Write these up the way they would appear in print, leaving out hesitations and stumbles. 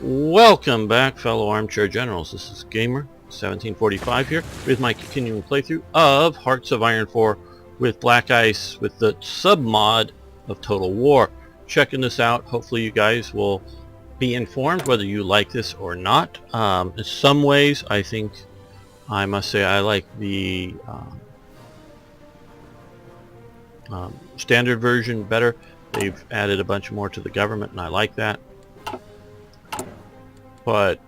Welcome back, fellow armchair generals. This is Gamer 1745 here with my continuing playthrough of Hearts of Iron 4 with BlackICE with the sub-mod of Total War. Checking this out. Hopefully you guys will be informed whether you like this or not. In some ways, I must say I like the standard version better. They've added a bunch more to the government and I like that. But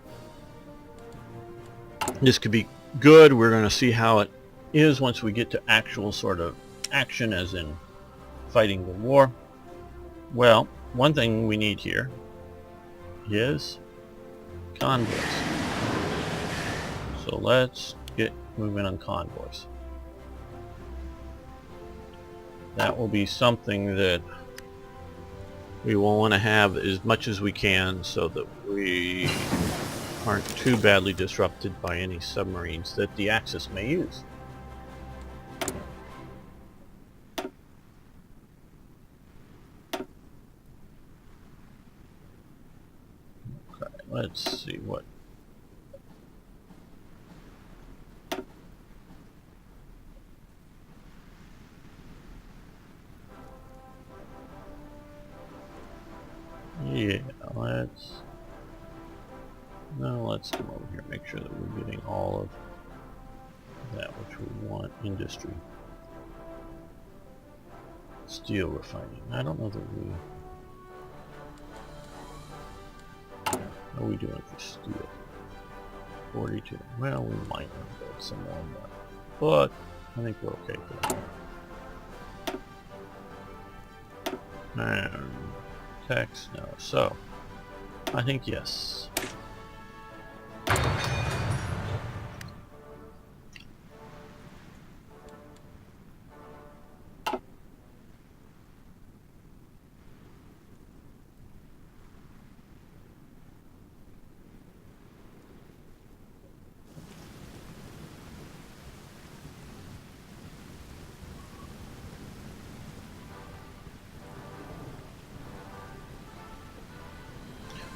this could be good. We're going to see how it is once we get to actual sort of action, as in fighting the war. Well, one thing we need here is convoys. So let's get moving on convoys. That will be something that we will want to have as much as we can so that we aren't too badly disrupted by any submarines that the Axis may use. Okay, let's see what. Yeah, let's come over here, make sure that we're getting all of that which we want. Industry. Steel refining. I don't know that we... How are we doing for steel? 42. Well, we might want to build some more, but I think we're okay for that. And text, no. So, I think yes.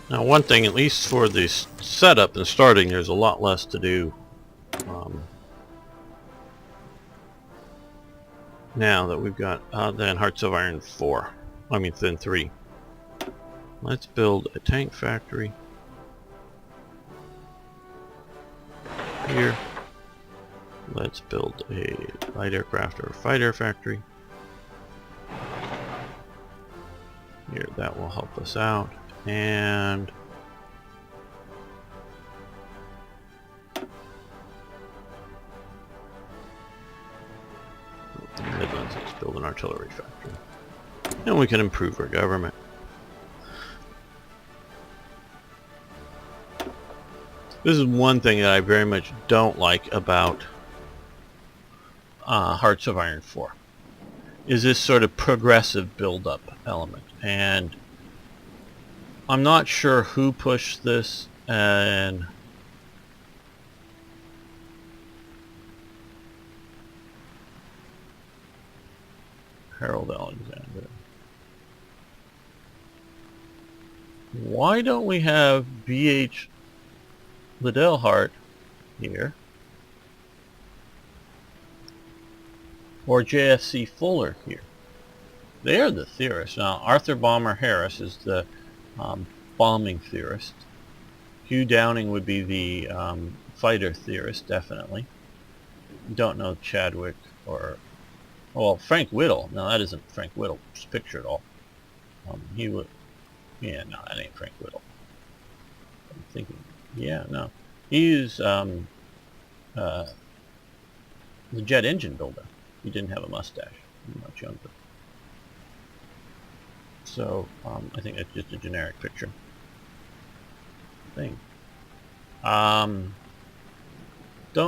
Now, one thing, at least for the setup and starting, there's a lot less to do now that we've got than Hearts of Iron 4. I mean, than 3. Let's build a tank factory here. Let's build a light aircraft or fighter factory here. That will help us out. And the Midlands, let's build an artillery factory. And we can improve our government. This is one thing that I very much don't like about Hearts of Iron 4. Is this sort of progressive build-up element. And I'm not sure who pushed this, and Harold Alexander. Why don't we have B.H. Liddell Hart here? Or J.F.C. Fuller here? They're the theorists. Now, Arthur Bomber Harris is the bombing theorist. Hugh Downing would be the fighter theorist, definitely. Don't know Chadwick or... Well, Frank Whittle. No, that isn't Frank Whittle's picture at all. He would... Yeah, no, that ain't Frank Whittle. I'm thinking... Yeah, no. He's the jet engine builder. He didn't have a mustache. He was much younger. So, I think that's just a generic picture. Thing. Don't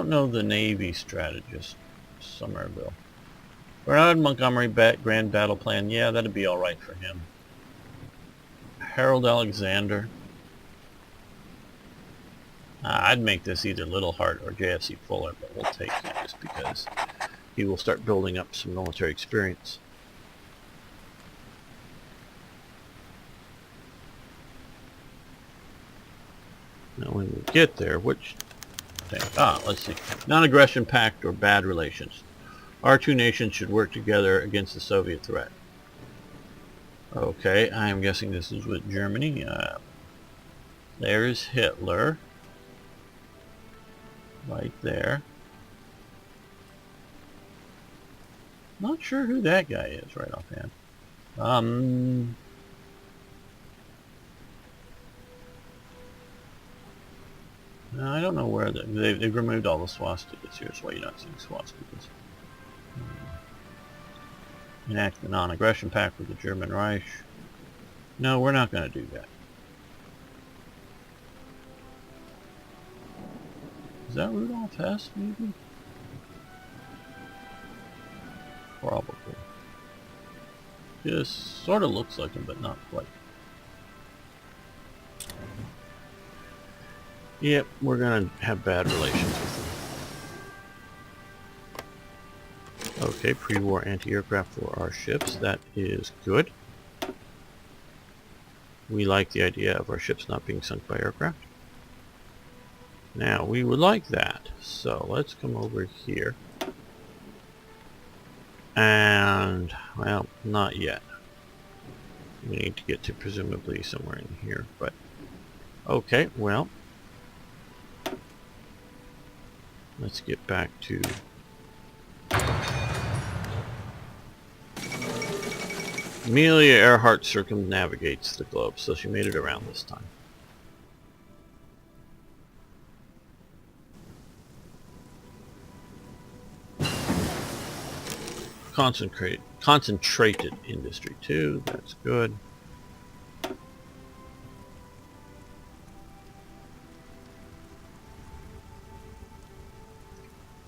know the Navy strategist, Somerville. Bernard Montgomery Grand Battle Plan. Yeah, that'd be alright for him. Harold Alexander. I'd make this either Little Hart or J.F.C. Fuller, but we'll take him just because he will start building up some military experience. Now when we get there, which thing? Let's see. Non-aggression pact or bad relations. Our two nations should work together against the Soviet threat. Okay, I'm guessing this is with Germany. There's Hitler. Right there. Not sure who that guy is right offhand. I don't know where they've removed all the swastikas here, so why you're not seeing swastikas. Enact the non-aggression pact with the German Reich. No, we're not going to do that. Is that Rudolf Hess, maybe? Probably. Just sort of looks like him, but not quite. Yep, we're going to have bad relations with them. Okay, pre-war anti-aircraft for our ships. That is good. We like the idea of our ships not being sunk by aircraft. Now, we would like that. So, let's come over here. And, well, not yet. We need to get to presumably somewhere in here, but... Okay, well... Let's get back to... Amelia Earhart circumnavigates the globe, so she made it around this time. Concentrated industry too, that's good.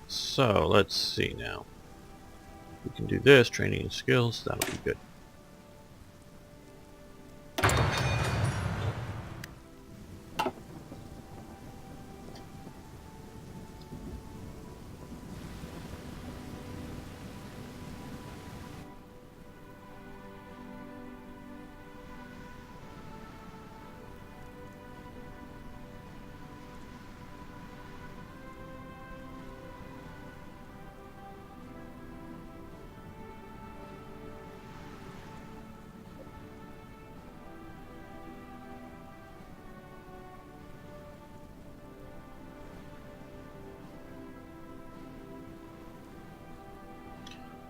So let's see now. We can do this, training and skills, that'll be good.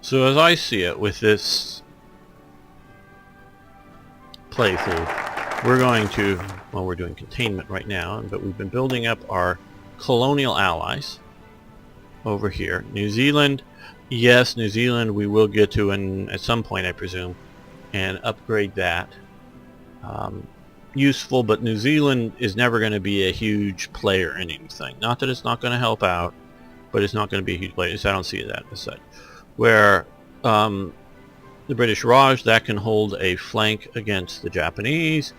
So as I see it, with this playthrough, we're going to, well, we're doing containment right now, but we've been building up our colonial allies over here. New Zealand, yes, New Zealand we will get to at some point, I presume, and upgrade that. Useful, but New Zealand is never going to be a huge player in anything. Not that it's not going to help out, but it's not going to be a huge player. So I don't see that as such. Where the British Raj, that can hold a flank against the Japanese.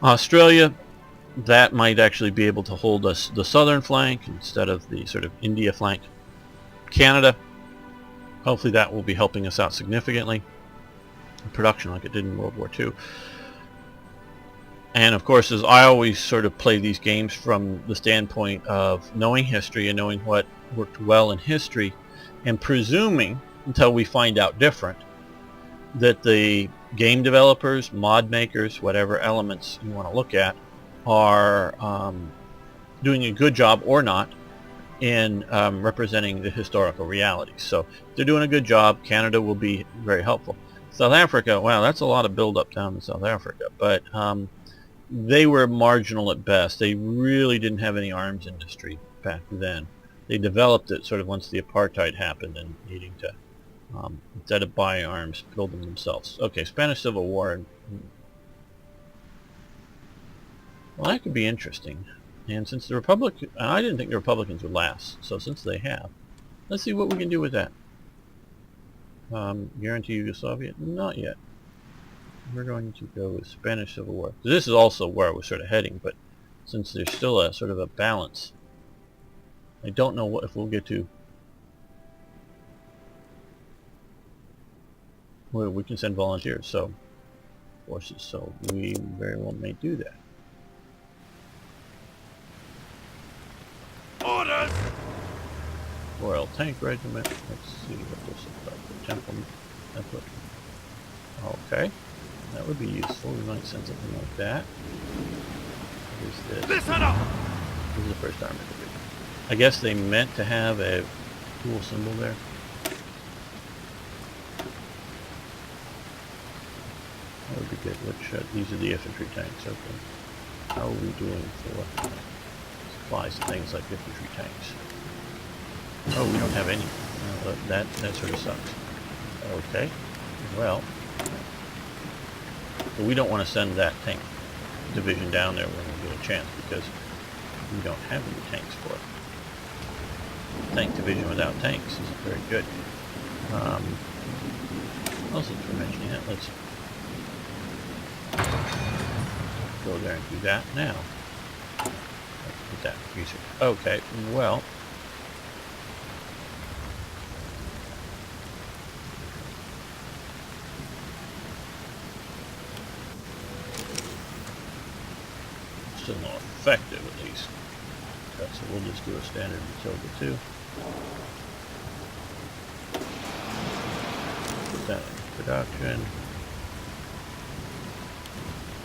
Australia, that might actually be able to hold us the southern flank instead of the sort of India flank. Canada, hopefully that will be helping us out significantly in production like it did in World War II. And of course, as I always sort of play these games from the standpoint of knowing history and knowing what worked well in history, and presuming, until we find out different, that the game developers, mod makers, whatever elements you want to look at, are doing a good job or not in representing the historical realities. So if they're doing a good job, Canada will be very helpful. South Africa, wow, that's a lot of build-up down in South Africa, but they were marginal at best. They really didn't have any arms industry back then. They developed it sort of once the apartheid happened and needing to, instead of buying arms, build them themselves. Okay, Spanish Civil War. Well, that could be interesting. And since the Republic, I didn't think the Republicans would last, so since they have, let's see what we can do with that. Guarantee Yugoslavia? Not yet. We're going to go with Spanish Civil War. This is also where I was sort of heading, but since there's still a sort of a balance, I don't know if we'll get to. Well, we can send volunteers, forces, so we very well may do that. Royal Tank Regiment. Let's see what this looks like. The template. Okay. That would be useful. We might send something like that. What is this? Listen up! This is the first army division. I guess they meant to have a cool symbol there. That would be good. These are the infantry tanks. Okay. How are we doing for supplies and things like infantry tanks? Oh, we don't have any. That sort of sucks. Okay. Well, but we don't want to send that tank division down there when we get a chance because we don't have any tanks for it. Tank division without tanks isn't very good. Also, for mentioning it, let's go there and do that now. Let's put that research. Okay, well. Still not effective, at least. Okay, so we'll just do a standard Matilda 2. Put that in production.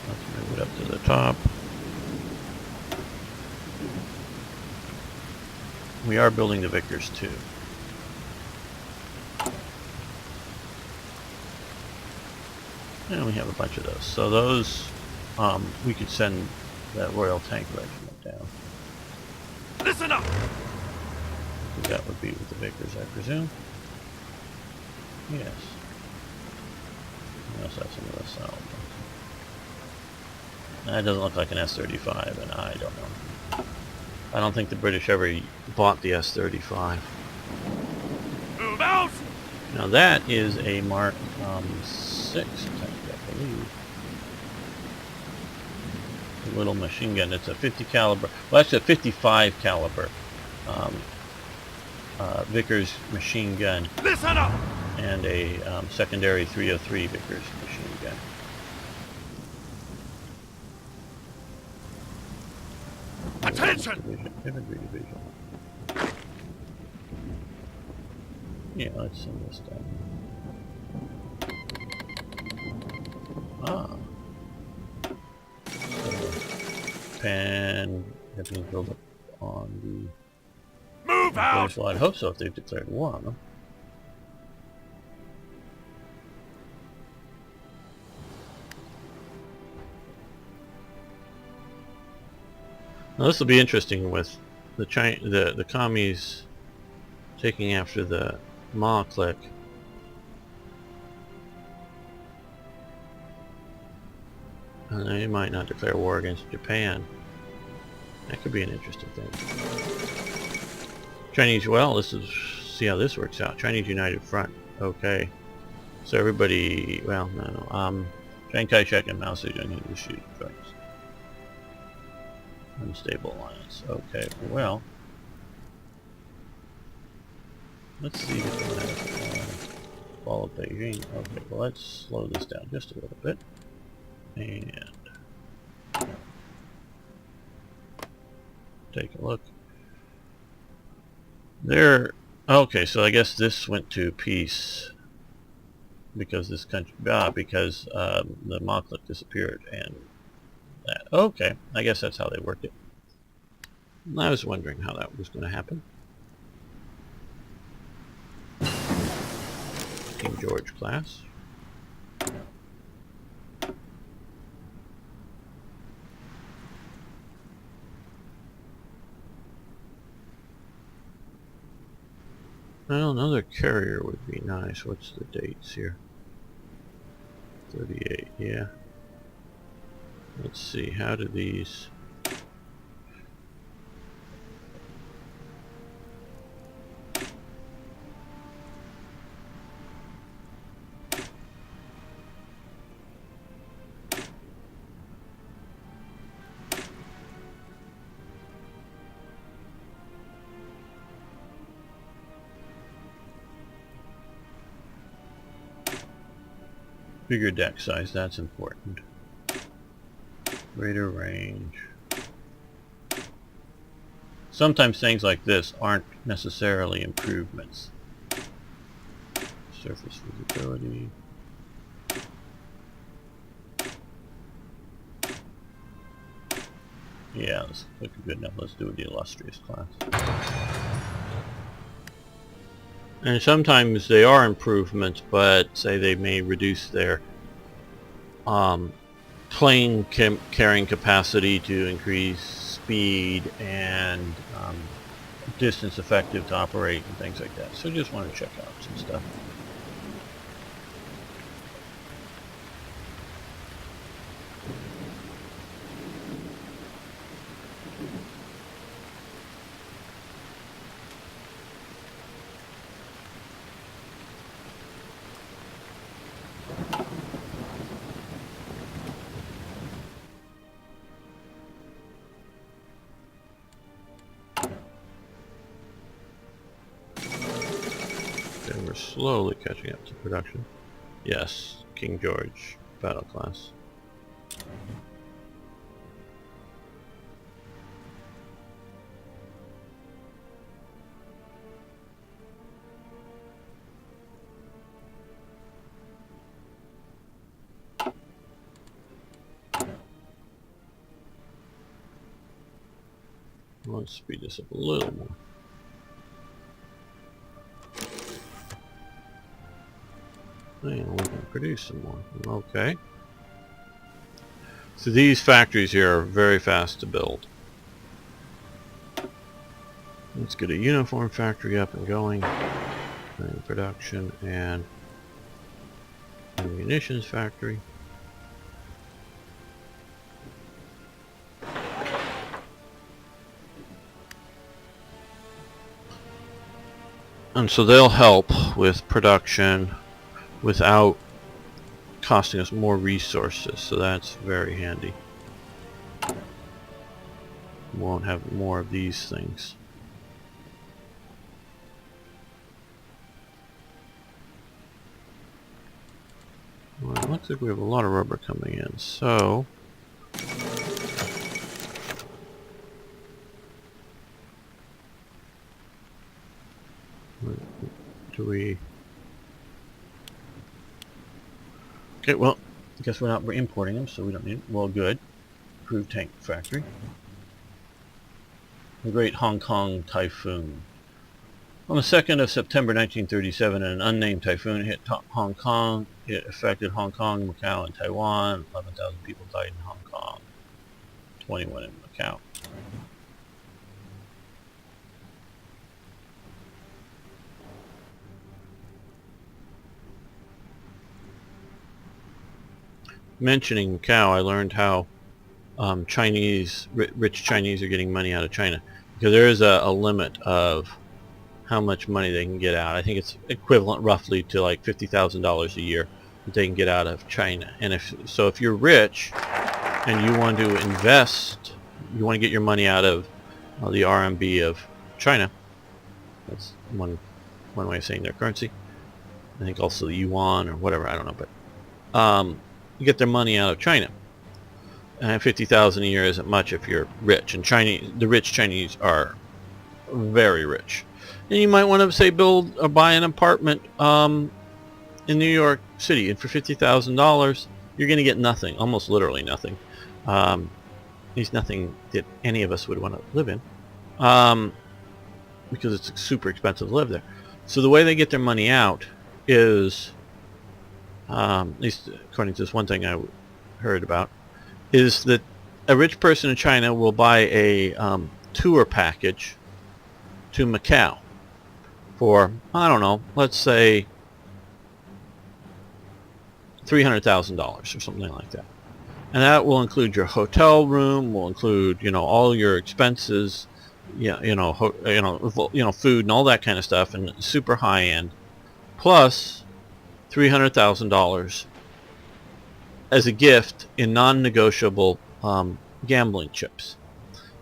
Let's move it up to the top. We are building the Vickers too. And we have a bunch of those. So those, we could send that Royal Tank Regiment down. Listen up! That would be with the Vickers, I presume. Yes. We also have some of this out. That doesn't look like an S-35, and I don't know. I don't think the British ever bought the S-35. Move out! Now that is a Mark 6 tank, I believe. A little machine gun. It's a 50 caliber. Well, actually a 55 caliber Vickers machine gun. Listen up! And a secondary 303 Vickers machine gun. Attention! Infantry division. Yeah, let's send this down. Ah. Pen that being built up on the Move out! Well, I'd hope so if they've declared war on them. Now this will be interesting with the commies taking after the Ma clique. And they might not declare war against Japan. That could be an interesting thing. Chinese, well, see how this works out. Chinese United Front. Okay. So everybody, well, no. Chiang Kai-shek and Mao Zedong will shoot joints. Unstable alliance. Okay, well. Let's see if we have fall of Beijing. Okay, well, let's slow this down just a little bit. And take a look. There. Okay, so I guess this went to peace because this country, because the Ma clique disappeared and that. Okay, I guess that's how they worked it. I was wondering how that was going to happen. King George class. Well, another carrier would be nice. What's the dates here? 38, yeah. Let's see, how do these... Bigger deck size, that's important. Greater range. sometimes things like this aren't necessarily improvements. Surface visibility. Yeah, let's look good enough. Let's do the illustrious class. And sometimes they are improvements, but say they may reduce their plane carrying capacity to increase speed and distance effective to operate and things like that. So just want to check out some stuff. We're slowly catching up to production. Yes, King George battle class. Let's speed this up a little more. And we can produce some more. Okay. So these factories here are very fast to build. Let's get a uniform factory up and going. And production and a munitions factory. And so they'll help with production without costing us more resources, so that's very handy. We won't have more of these things. Well, it looks like we have a lot of rubber coming in, so do we... Okay, well, I guess we're importing them, so we don't need them. Well, good. Approved tank factory. The Great Hong Kong Typhoon. On the 2nd of September 1937, an unnamed typhoon hit Hong Kong. It affected Hong Kong, Macau, and Taiwan. 11,000 people died in Hong Kong. 21 in Macau. Mentioning Macau, I learned how rich Chinese are getting money out of China, because there is a limit of how much money they can get out. I think it's equivalent roughly to like $50,000 a year that they can get out of China. And if you're rich and you want to invest, you want to get your money out of the RMB of China. That's one way of saying their currency. I think also the yuan or whatever, I don't know, but you get their money out of China. And 50,000 a year isn't much if you're rich, and the rich Chinese are very rich. And you might want to say build or buy an apartment in New York City, and for $50,000 you're going to get nothing, almost literally nothing. There's nothing that any of us would want to live in, because it's super expensive to live there. So the way they get their money out is, at least according to this one thing I heard about, is that a rich person in China will buy a tour package to Macau for, I don't know, let's say $300,000 or something like that. And that will include your hotel room, will include, all your expenses, food and all that kind of stuff, and super high end, plus $300,000 as a gift in non-negotiable gambling chips.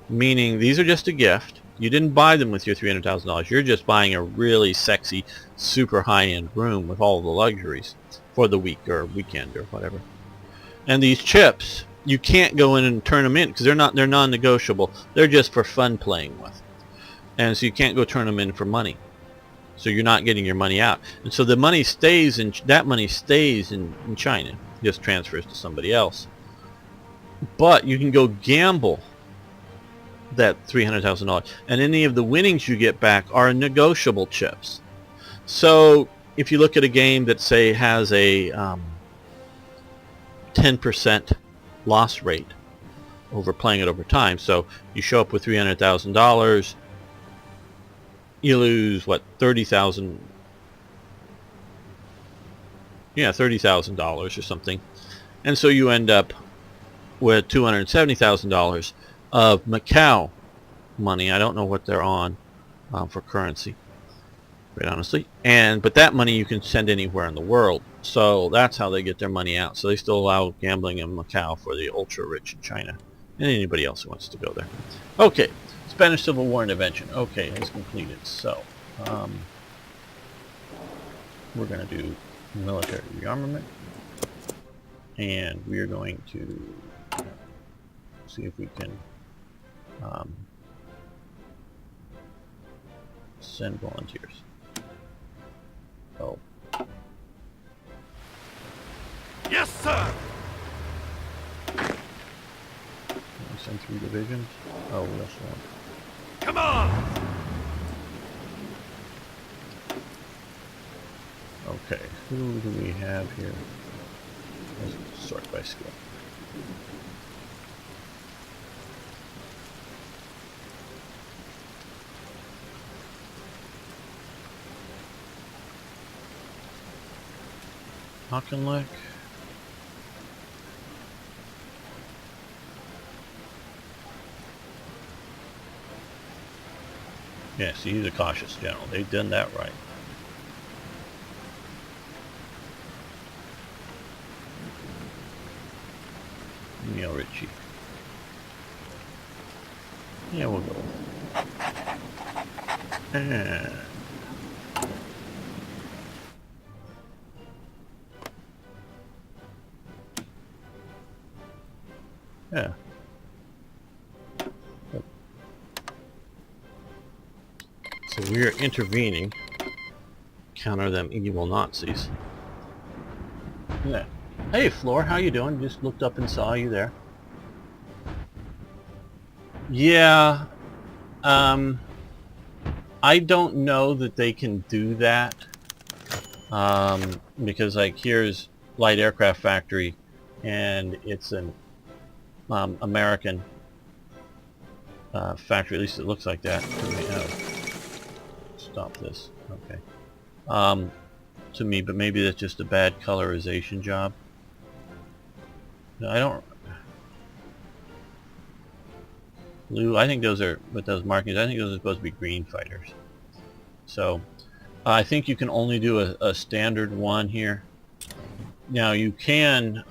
Meaning these are just a gift. You didn't buy them with your $300,000. You're just buying a really sexy, super high-end room with all the luxuries for the week or weekend or whatever. And these chips, you can't go in and turn them in because they're non-negotiable. They're just for fun playing with. and so you can't go turn them in for money. So you're not getting your money out, and so the money stays in in China, just transfers to somebody else. But you can go gamble that $300,000, and any of the winnings you get back are negotiable chips. So if you look at a game that, say, has a 10% loss rate over playing it over time, so you show up with $300,000, you lose what, $30,000 or something, and so you end up with $270,000 of Macau money. I don't know what they're on for currency, quite honestly. But that money you can send anywhere in the world. So that's how they get their money out. So they still allow gambling in Macau for the ultra rich in China and anybody else who wants to go there. Okay, Spanish Civil War intervention. Okay, it's completed. So we're going to do military rearmament, and we are going to see if we can send volunteers. Oh. Yes, sir. Can we send 3 divisions? Oh, we also want. Come on. Okay, who do we have here? Let's sort by skill. Hockenlick. Yeah, see, he's a cautious general. They've done that right. Neil Ritchie. Yeah, we'll go. And yeah. So we are intervening, counter them evil Nazis. Yeah. Hey, Floor, how you doing? Just looked up and saw you there. Yeah. I don't know that they can do that. Because, like, here's Light Aircraft Factory, and it's an American factory. At least it looks like that. Stop this. Okay. To me, but maybe that's just a bad colorization job. No, I don't. Blue. I think those are, with those markings, I think those are supposed to be green fighters. So I think you can only do a standard one here. Now you can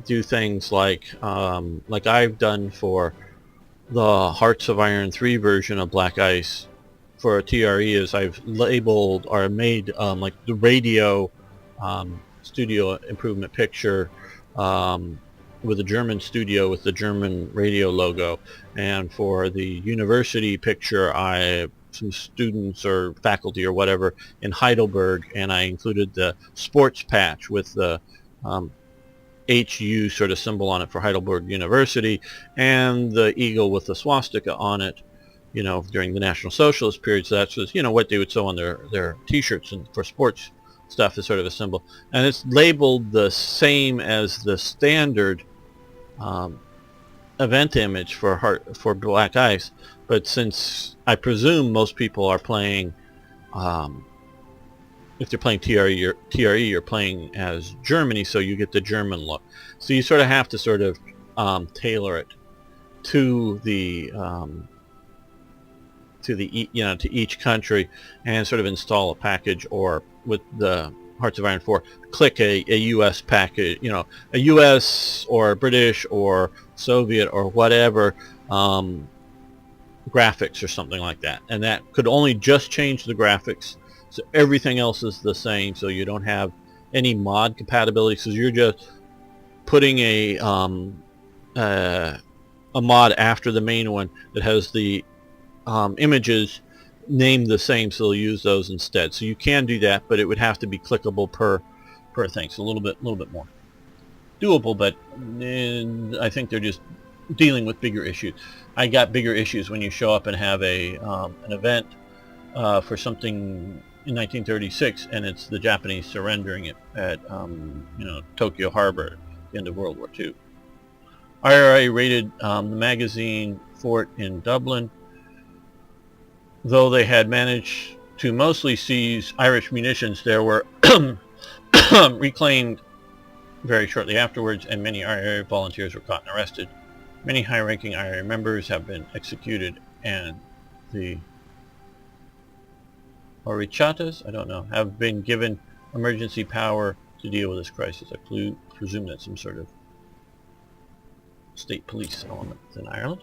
do things like I've done for the Hearts of Iron 3 version of BlackICE for a TRE, is I've labeled or made like the radio studio improvement picture with a German studio with the German radio logo, and for the university picture some students or faculty or whatever in Heidelberg, and I included the sports patch with the HU sort of symbol on it for Heidelberg University, and the eagle with the swastika on it, you know, during the National Socialist period. So that's just, you know, what they would sew on their t-shirts and for sports stuff is sort of a symbol. And it's labeled the same as the standard event image for BlackICE, but since I presume most people are playing, if they're playing TRE, you're playing as Germany, so you get the German look. So you sort of have to sort of tailor it to the to each country, and sort of install a package, or with the Hearts of Iron 4, click a U.S. package, you know, a U.S. or British or Soviet or whatever graphics or something like that, and that could only just change the graphics. So everything else is the same, so you don't have any mod compatibility. So you're just putting a mod after the main one that has the images named the same, so they'll use those instead. So you can do that, but it would have to be clickable per thing. So a little bit more doable, but I think they're just dealing with bigger issues. I got bigger issues when you show up and have an event for something in 1936, and it's the Japanese surrendering it at Tokyo Harbor at the end of World War II. IRA raided the magazine fort in Dublin, though they had managed to mostly seize Irish munitions. There were reclaimed very shortly afterwards, and many IRA volunteers were caught and arrested. Many high-ranking IRA members have been executed, and the Orichatas, I don't know, have been given emergency power to deal with this crisis. I presume that's some sort of state police element in Ireland.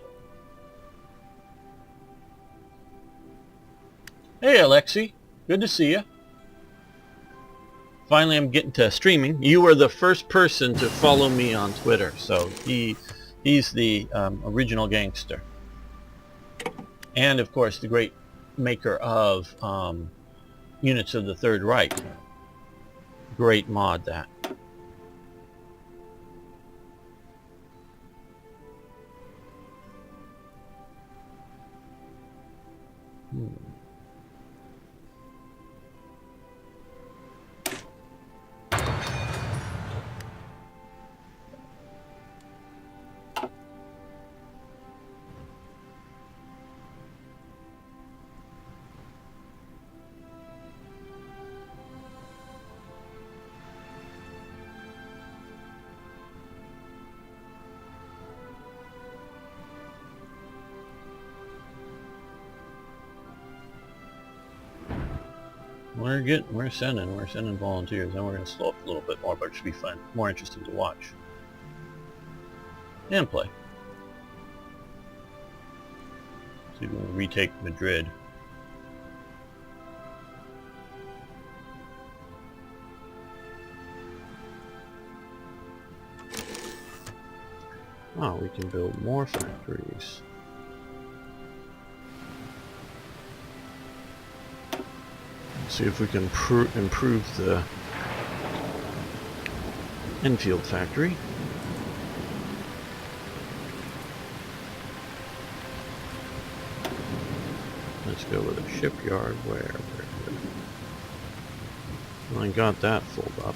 Hey Alexi, good to see you. Finally I'm getting to streaming. You were the first person to follow me on Twitter, so he's the original gangster. And of course the great maker of Units of the Third Reich. Great mod, that. We're sending volunteers, and we're going to slow up a little bit more, but it should be fun, more interesting to watch and play. See if we can retake Madrid. Oh, we can build more factories. See if we can improve the Enfield factory. Let's go with a shipyard. Where? Well, I got that filled up.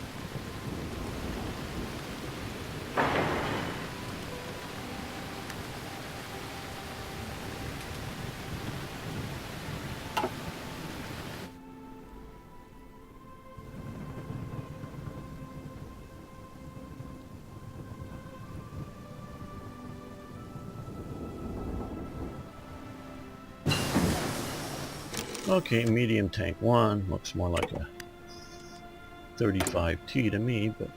Okay, medium tank 1 looks more like a 35T to me, but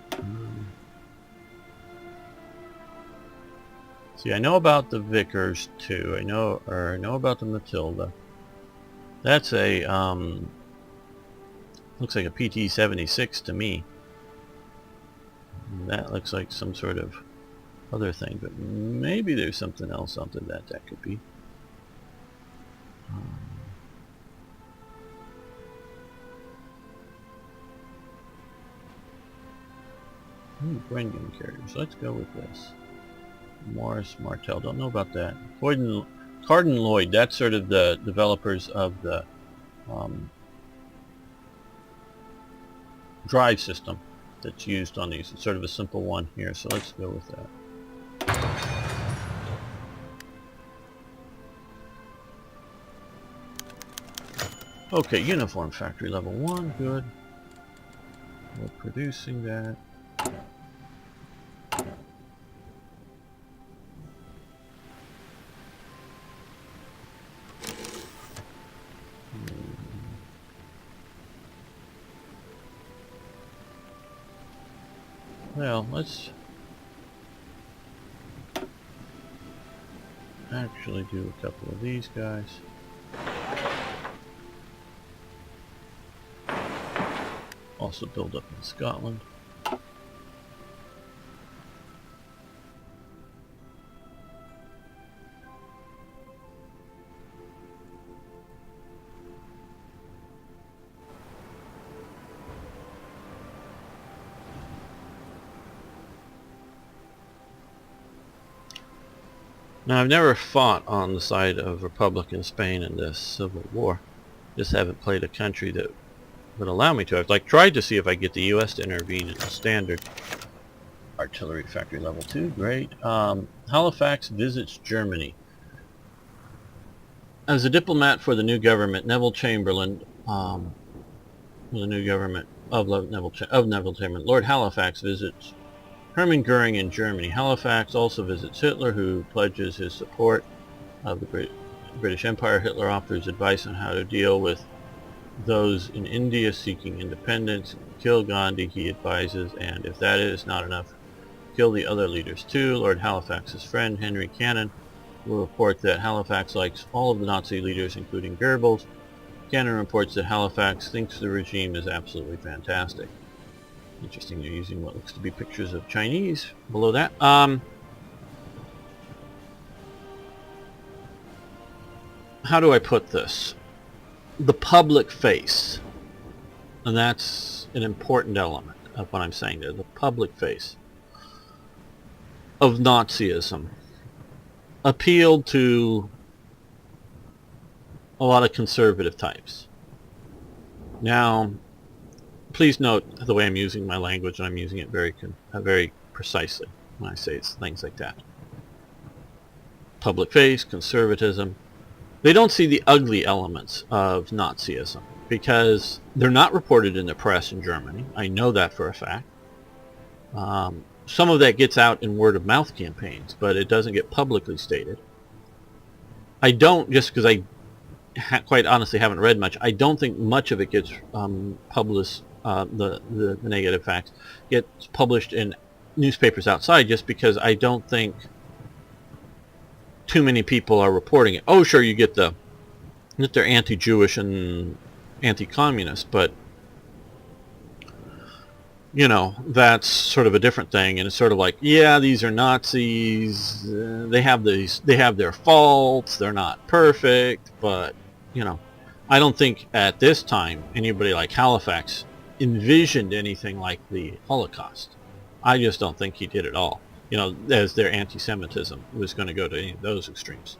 see, I know about the Vickers too. I know about the Matilda. That's a looks like a PT-76 to me. And that looks like some sort of other thing, but maybe there's something else onto that could be. Brendan carriers. Let's go with this. Morris Martel. Don't know about that. Cardin Lloyd. That's sort of the developers of the drive system that's used on these. It's sort of a simple one here, so let's go with that. Okay, uniform factory level 1. Good. We're producing that. Well, let's actually do a couple of these guys. Also build up in Scotland. Now, I've never fought on the side of Republican Spain in this civil war. Just haven't played a country that would allow me to. I've tried to see if I get the U.S. to intervene in the standard. Artillery factory level 2, great. Halifax visits Germany. As a diplomat for the new government, Neville Chamberlain, the new government of Neville Chamberlain, Lord Halifax visits Hermann Goering in Germany. Halifax also visits Hitler, who pledges his support of the British Empire. Hitler offers advice on how to deal with those in India seeking independence. Kill Gandhi, he advises, and if that is not enough, kill the other leaders too. Lord Halifax's friend, Henry Cannon, will report that Halifax likes all of the Nazi leaders, including Goebbels. Cannon reports that Halifax thinks the regime is absolutely fantastic. Interesting, they're using what looks to be pictures of Chinese below that. How do I put this? The public face. And that's an important element of what I'm saying there. The public face of Nazism appealed to a lot of conservative types. Now, please note the way I'm using my language, and I'm using it very precisely when I say things like that. Public face, conservatism. They don't see the ugly elements of Nazism because they're not reported in the press in Germany. I know that for a fact. Some of that gets out in word-of-mouth campaigns, but it doesn't get publicly stated. I don't, just because I quite honestly haven't read much, I don't think much of it gets published, the negative facts gets published in newspapers outside, just because I don't think too many people are reporting it. Oh, sure, you get that they're anti-Jewish and anti-communist, but you know, that's sort of a different thing, and it's sort of like, yeah, these are Nazis, they have their faults, they're not perfect, but you know, I don't think at this time anybody like Halifax envisioned anything like the Holocaust. I just don't think he did at all. You know, as their anti-Semitism was going to go to any of those extremes.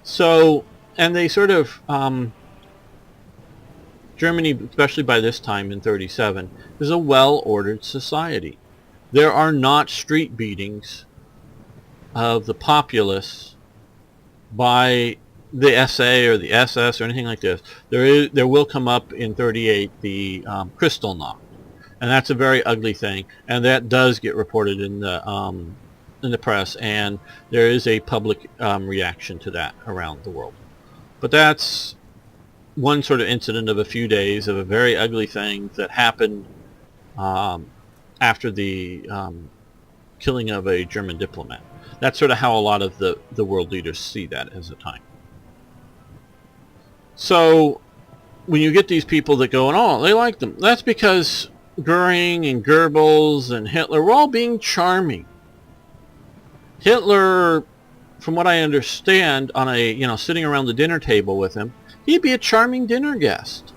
So, and they sort of, Germany, especially by this time in 1937, is a well-ordered society. There are not street beatings of the populace by the SA or the SS or anything like this. There will come up in 1938 the Kristallnacht, and that's a very ugly thing, and that does get reported in the press, and there is a public reaction to that around the world. But that's one sort of incident of a few days of a very ugly thing that happened after the killing of a German diplomat. That's sort of how a lot of the world leaders see that as a time. So when you get these people that go, oh, they like them, that's because Goering and Goebbels and Hitler were all being charming. Hitler, from what I understand, on a, you know, sitting around the dinner table with him, he'd be a charming dinner guest.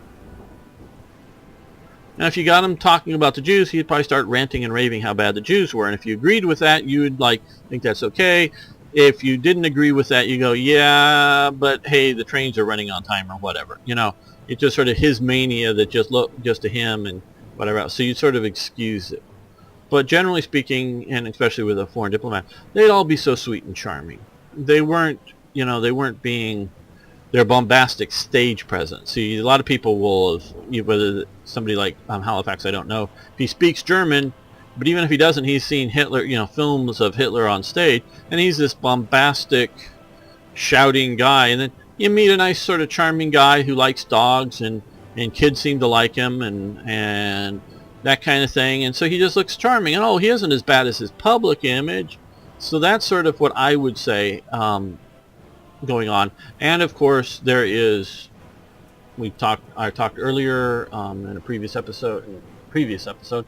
And if you got him talking about the Jews, he'd probably start ranting and raving how bad the Jews were. And if you agreed with that, you would think that's okay. If you didn't agree with that, you go, yeah, but hey, the trains are running on time or whatever. You know, it's just sort of his mania that just looked just to him and whatever else. So you sort of excuse it. But generally speaking, and especially with a foreign diplomat, they'd all be so sweet and charming. They weren't, you know, they weren't being their bombastic stage presence. See, a lot of people will, whether somebody like Halifax, I don't know, if he speaks German, but even if he doesn't, he's seen Hitler, you know, films of Hitler on stage, and he's this bombastic, shouting guy, and then you meet a nice sort of charming guy who likes dogs, and kids seem to like him, and that kind of thing, and so he just looks charming, and oh, he isn't as bad as his public image. So that's sort of what I would say going on. And of course there is, I talked earlier in a previous episode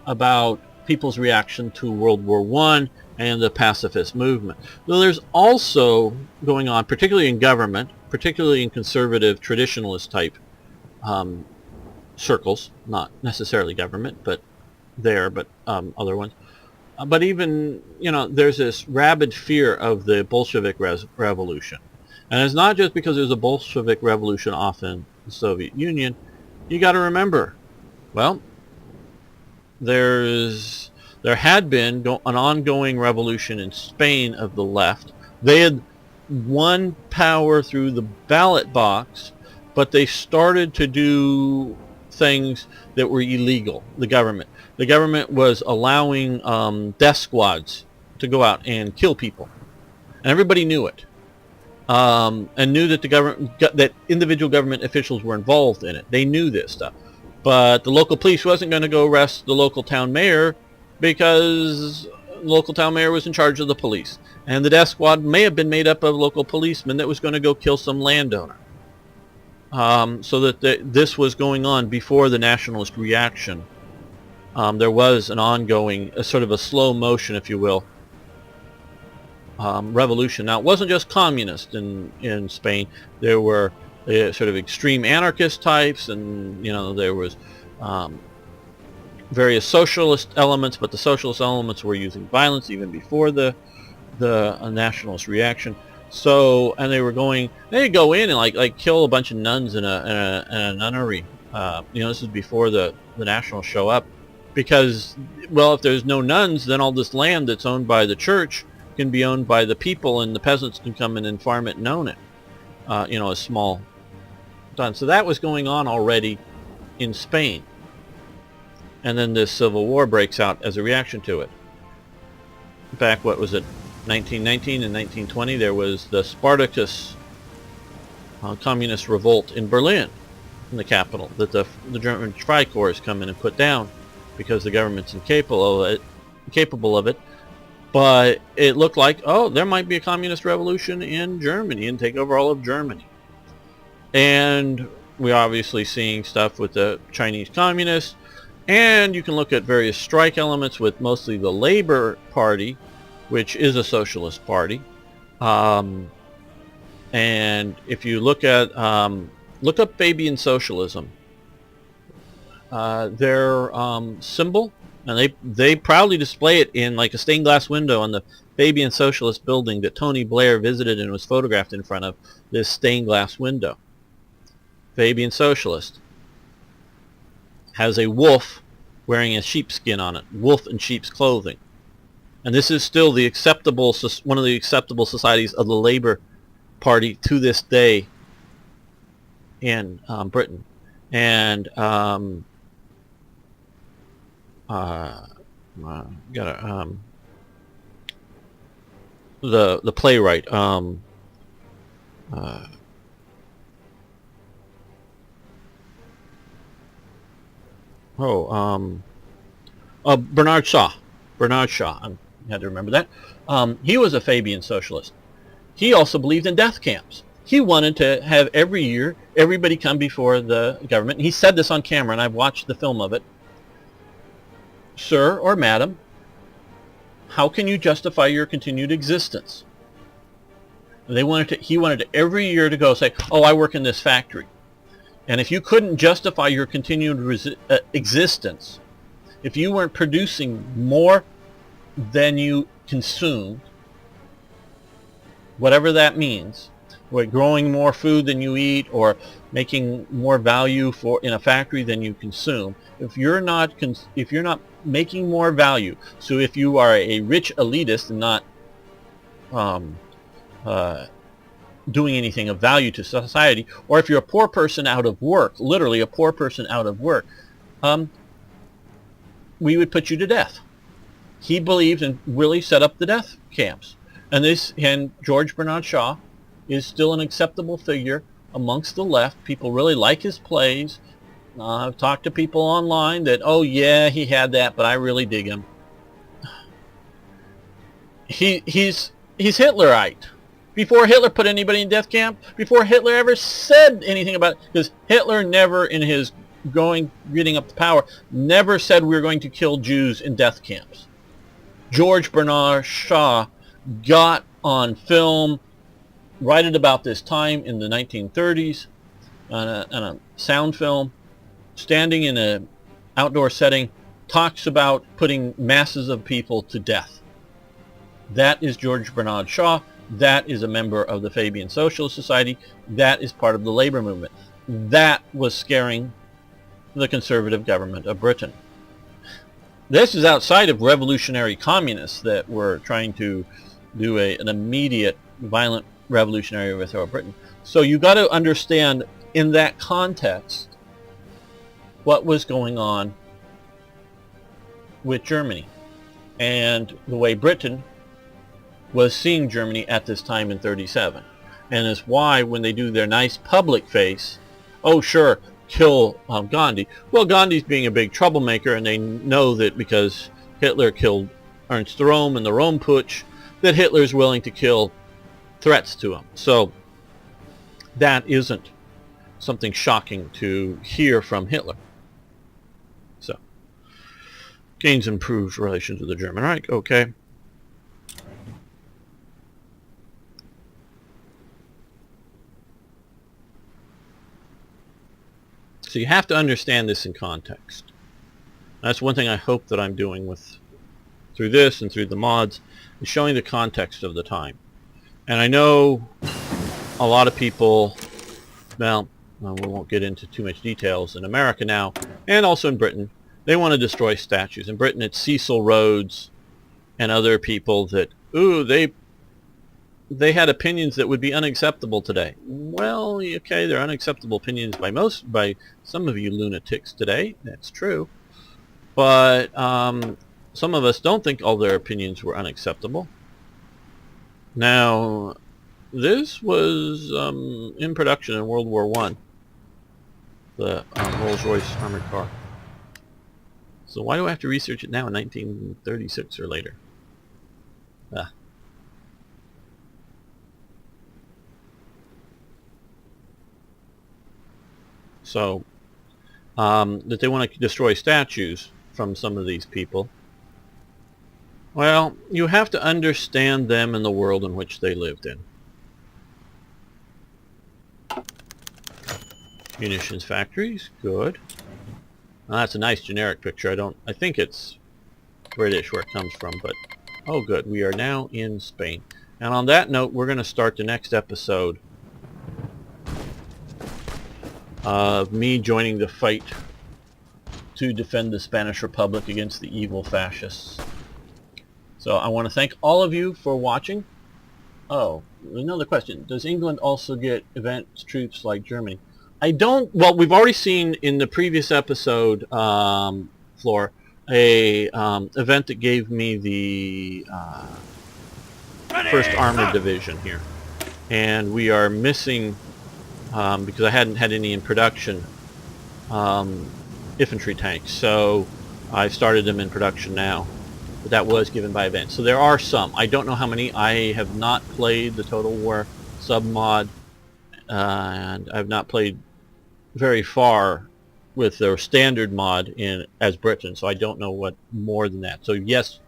about people's reaction to World War I and the pacifist movement. Well, there's also going on, particularly in government, particularly in conservative traditionalist type circles, not necessarily government, but other ones, But even, there's this rabid fear of the Bolshevik revolution. And it's not just because there's a Bolshevik revolution off in the Soviet Union. You got to remember, well, there had been an ongoing revolution in Spain of the left. They had won power through the ballot box, but they started to do things that were illegal. The government was allowing death squads to go out and kill people, and everybody knew it, and knew that that individual government officials were involved in it. They knew this stuff, but the local police wasn't going to go arrest the local town mayor, because the local town mayor was in charge of the police, and the death squad may have been made up of local policemen that was going to go kill some landowner. So that this was going on before the nationalist reaction. There was an ongoing, sort of a slow motion, if you will, revolution. Now, it wasn't just communist in Spain. There were sort of extreme anarchist types, and there was various socialist elements, but the socialist elements were using violence even before the nationalist reaction. So, and they'd go in and like kill a bunch of nuns in a nunnery. This is before the nationals show up, because, well, if there's no nuns, then all this land that's owned by the church can be owned by the people, and the peasants can come in and farm it and own it. A small done. So that was going on already in Spain, and then this civil war breaks out as a reaction to it. Back, what was it? 1919 and 1920, there was the Spartacus communist revolt in Berlin, in the capital, that the German Freikorps come in and put down because the government's incapable of it. But it looked like, there might be a communist revolution in Germany and take over all of Germany. And we're obviously seeing stuff with the Chinese communists, and you can look at various strike elements with mostly the Labor Party, which is a socialist party. And if you look up Fabian socialism, their symbol, and they proudly display it in like a stained glass window on the Fabian Socialist building that Tony Blair visited and was photographed in front of, this stained glass window. Fabian Socialist has a wolf wearing a sheepskin on it, wolf in sheep's clothing. And this is still one of the acceptable societies of the Labour Party to this day in Britain. And the playwright, Bernard Shaw. I had to remember that. He was a Fabian socialist. He also believed in death camps. He wanted to have every year everybody come before the government. And he said this on camera, and I've watched the film of it. Sir or madam, how can you justify your continued existence? And he wanted every year to go say, I work in this factory. And if you couldn't justify your continued existence, if you weren't producing more than you consumed, whatever that means, growing more food than you eat, or making more value in a factory than you consume, if you're not making more value, so if you are a rich elitist and not doing anything of value to society, or if you're a poor person out of work, literally a poor person out of work, we would put you to death. He believed and really set up the death camps. And George Bernard Shaw is still an acceptable figure amongst the left. People really like his plays. I've talked to people online that, he had that, but I really dig him. He's Hitlerite. Before Hitler put anybody in death camp, before Hitler ever said anything about it, because Hitler never, in his getting up to power, never said we were going to kill Jews in death camps. George Bernard Shaw got on film right at about this time in the 1930s on a sound film, standing in an outdoor setting, talks about putting masses of people to death. That is George Bernard Shaw. That is a member of the Fabian Socialist Society. That is part of the labor movement. That was scaring the conservative government of Britain. This is outside of revolutionary communists that were trying to do an immediate violent revolutionary overthrow of Britain. So you got to understand in that context what was going on with Germany and the way Britain was seeing Germany at this time in 37. And it's why when they do their nice public face, oh sure, kill Gandhi. Well, Gandhi's being a big troublemaker, and they know that because Hitler killed Ernst Röhm in the Röhm Putsch, that Hitler's willing to kill threats to him. So that isn't something shocking to hear from Hitler. So, gains improved relations with the German Reich, okay. So you have to understand this in context. That's one thing I hope that I'm doing through this and through the mods, is showing the context of the time. And I know a lot of people, well, we won't get into too much details, in America now, and also in Britain, they want to destroy statues. In Britain, it's Cecil Rhodes and other people that, ooh, they had opinions that would be unacceptable today. Well, okay, they're unacceptable opinions by some of you lunatics today. That's true. But some of us don't think all their opinions were unacceptable. Now, this was in production in World War I, the Rolls-Royce armored car. So why do I have to research it now in 1936 or later? So, that they want to destroy statues from some of these people. Well, you have to understand them and the world in which they lived in. Munitions factories, good. Well, that's a nice generic picture. I think it's British where it comes from, but oh good, we are now in Spain. And on that note, we're going to start the next episode of me joining the fight to defend the Spanish Republic against the evil fascists. So I want to thank all of you for watching. Oh, another question. Does England also get advanced troops like Germany? I don't... Well, we've already seen in the previous episode, Floor, a event that gave me the first Armored Division here. And we are missing... because I hadn't had any in production, infantry tanks, so I started them in production now, but that was given by event. So there are some. I don't know how many. I have not played the Total War sub-mod, and I've not played very far with their standard mod as Britain, so I don't know what more than that. So yes,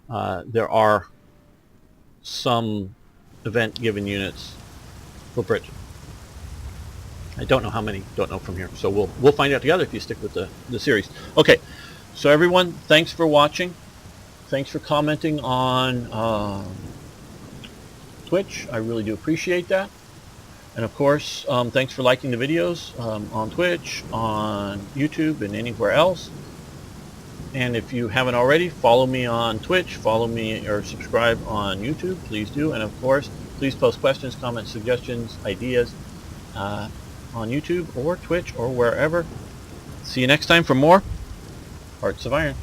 there are some event-given units for Britain. I don't know how many, don't know from here. So we'll find out together if you stick with the series. Okay, so everyone, thanks for watching. Thanks for commenting on Twitch. I really do appreciate that. And of course, thanks for liking the videos on Twitch, on YouTube, and anywhere else. And if you haven't already, follow me on Twitch, follow me or subscribe on YouTube. Please do. And of course, please post questions, comments, suggestions, ideas on YouTube or Twitch or wherever. See you next time for more Hearts of Iron.